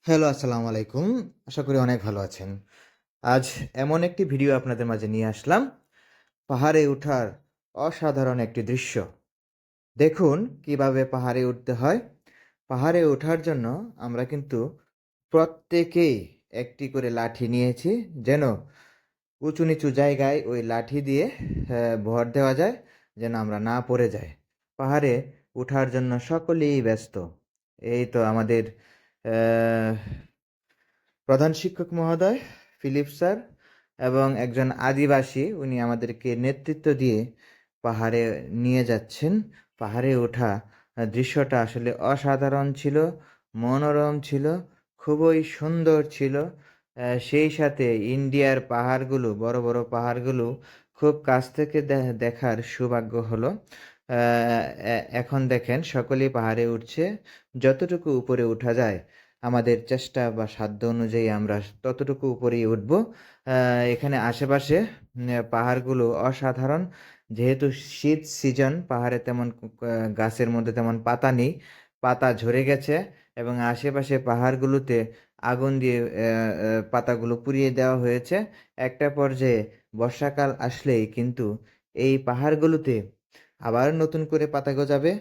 Hello, আসসালামু আলাইকুম। আশা করি অনেক ভালো আছেন। আজ এমন একটি ভিডিও আপনাদের মাঝে নিয়ে আসলাম, পাহাড়ে ওঠার অসাধারণ একটি দৃশ্য। দেখুন কিভাবে পাহাড়ে উঠতে হয়। পাহাড়ে ওঠার জন্য আমরা কিন্তু প্রত্যেকেই একটি করে লাঠি নিয়েছি, যেন উঁচু নিচু জায়গায় ওই লাঠি দিয়ে ভর দেওয়া যায়, যেন আমরা না পড়ে যাই। পাহাড়ে ওঠার জন্য সকলেই ব্যস্ত। এই তো আমাদের আহ প্রধান শিক্ষক মহোদয়, ফিলিপ স্যার এবং একজন আদিবাসী উনি আমাদেরকে নেতৃত্ব দিয়ে পাহাড়ে নিয়ে যাচ্ছেন। পাহাড়ে ওঠা দৃশ্যটা আসলে অসাধারণ ছিল, মনোরম ছিল, খুবই সুন্দর ছিল। সেই সাথে ইন্ডিয়ার পাহাড়গুলো, বড় বড় পাহাড়গুলো খুব কাছ থেকে দেখার সৌভাগ্য হলো। এখন দেখেন সকলেই পাহাড়ে উঠছে। যতটুকু উপরে ওঠা যায় আমাদের চেষ্টা বা সাধ্য অনুযায়ী আমরা ততটুকু উপরেই উঠব। এখানে আশেপাশে পাহাড়গুলো অসাধারণ। যেহেতু শীত সিজন, পাহাড়ে তেমন গাছের মধ্যে তেমন পাতা নেই, পাতা ঝরে গেছে এবং আশেপাশে পাহাড়গুলোতে আগুন দিয়ে পাতাগুলো পুড়িয়ে দেওয়া হয়েছে। একটা পর্যায়ে বর্ষাকাল আসলেই কিন্তু এই পাহাড়গুলোতে আবার নতুন করে পাতা গজাবে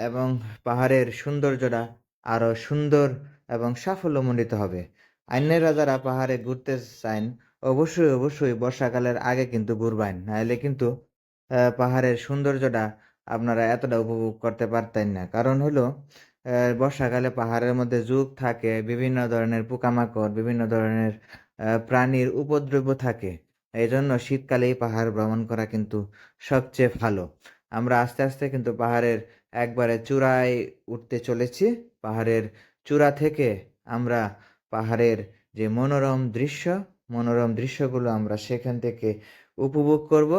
এবং পাহাড়ের সৌন্দর্যটা আরও সুন্দর এবং সাফল্যমণ্ডিত হবে। আইনেরা যারা পাহাড়ে ঘুরতে চান, অবশ্যই অবশ্যই বর্ষাকালের আগে কিন্তু ঘুরবেন, নাহলে কিন্তু পাহাড়ের সৌন্দর্যটা আপনারা এতটা উপভোগ করতে পারতেন না। কারণ হলো বর্ষাকালে পাহাড়ের মধ্যে ঝুঁক থাকে, বিভিন্ন ধরনের পোকামাকড়, বিভিন্ন ধরনের প্রাণীর উপদ্রব থাকে। এই জন্য শীতকালেই পাহাড় ভ্রমণ করা কিন্তু সবচেয়ে ভালো। আমরা আস্তে আস্তে কিন্তু পাহাড়ের একবারে চূড়ায় উঠতে চলেছি। পাহাড়ের চূড়া থেকে আমরা পাহাড়ের যে মনোরম দৃশ্যগুলো আমরা সেখান থেকে উপভোগ করব।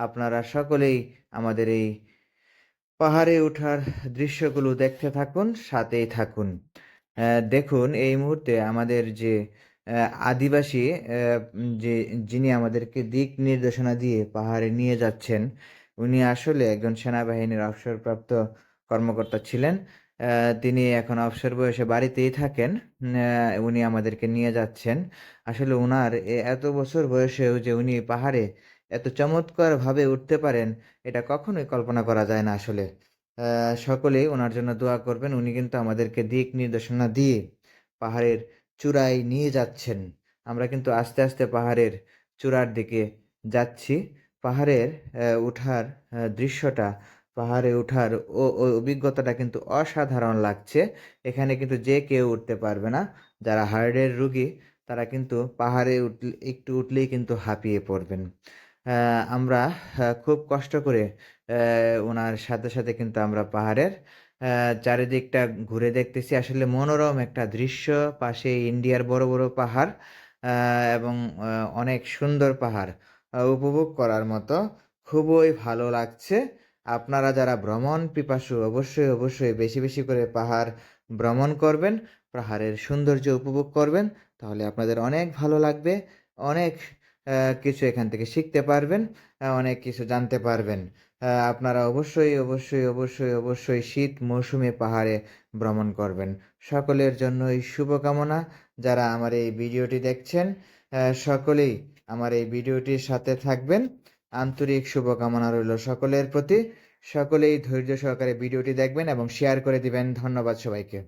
আপনারা সকলেই আমাদের এই পাহাড়ে ওঠার দৃশ্যগুলো দেখতে থাকুন, সাথেই থাকুন। দেখুন এই মুহূর্তে আমাদের যে আদিবাসী যিনি আমাদেরকে দিক নির্দেশনা দিয়ে পাহাড়ে নিয়ে যাচ্ছেন, উনি আসলে একজন সেনাবাহিনীর অবসরপ্রাপ্ত কর্মকর্তা ছিলেন। তিনি এখন অবসর বয়সে বাড়িতেই থাকেন। উনি আমাদেরকে নিয়ে যাচ্ছেন। আসলে উনার এত বছর বয়সেও যে উনি পাহাড়ে এত চমৎকারভাবে উঠতে পারেন, এটা কখনোই কল্পনা করা যায় না আসলে। সকলেই ওনার জন্য দোয়া করবেন। উনি কিন্তু আমাদেরকে দিক নির্দেশনা দিয়ে পাহাড়ের চূড়ায় নিয়ে যাচ্ছেন। আমরা কিন্তু আস্তে আস্তে পাহাড়ের চূড়ার দিকে যাচ্ছি। পাহাড়ের উঠার দৃশ্যটা, পাহাড়ে উঠার অভিজ্ঞতাটা কিন্তু অসাধারণ লাগছে। এখানে কিন্তু যে কেউ উঠতে পারবে না। যারা হার্টের রোগী তারা কিন্তু পাহাড়ে একটু উঠলেই কিন্তু হাঁপিয়ে পড়বেন। আমরা খুব কষ্ট করে ওনার সাথে সাথে কিন্তু আমরা পাহাড়ের চারিদিকটা ঘুরে দেখতেছি। আসলে মনোরম একটা দৃশ্য। পাশে ইন্ডিয়ার বড় বড় পাহাড় এবং অনেক সুন্দর পাহাড় উপভোগ করার মতো, খুবই ভালো লাগছে। আপনারা যারা ভ্রমণ পিপাসু, অবশ্যই অবশ্যই বেশি বেশি করে পাহাড় ভ্রমণ করবেন, পাহাড়ের সৌন্দর্য উপভোগ করবেন। তাহলে আপনাদের অনেক ভালো লাগবে। অনেক কিছু এখান থেকে শিখতে পারবেন, অনেক কিছু জানতে পারবেন। আপনারা অবশ্যই অবশ্যই অবশ্যই অবশ্যই শীত মৌসুমে পাহাড়ে ভ্রমণ করবেন। সকলের জন্যই শুভকামনা। যারা আমার এই ভিডিওটি দেখছেন, সকলেই আমার এই ভিডিওটির সাথে থাকবেন। আন্তরিক শুভকামনা রইল সকলের প্রতি। সকলেই ধৈর্য সহকারে ভিডিওটি দেখবেন এবং শেয়ার করে দিবেন। ধন্যবাদ সবাইকে।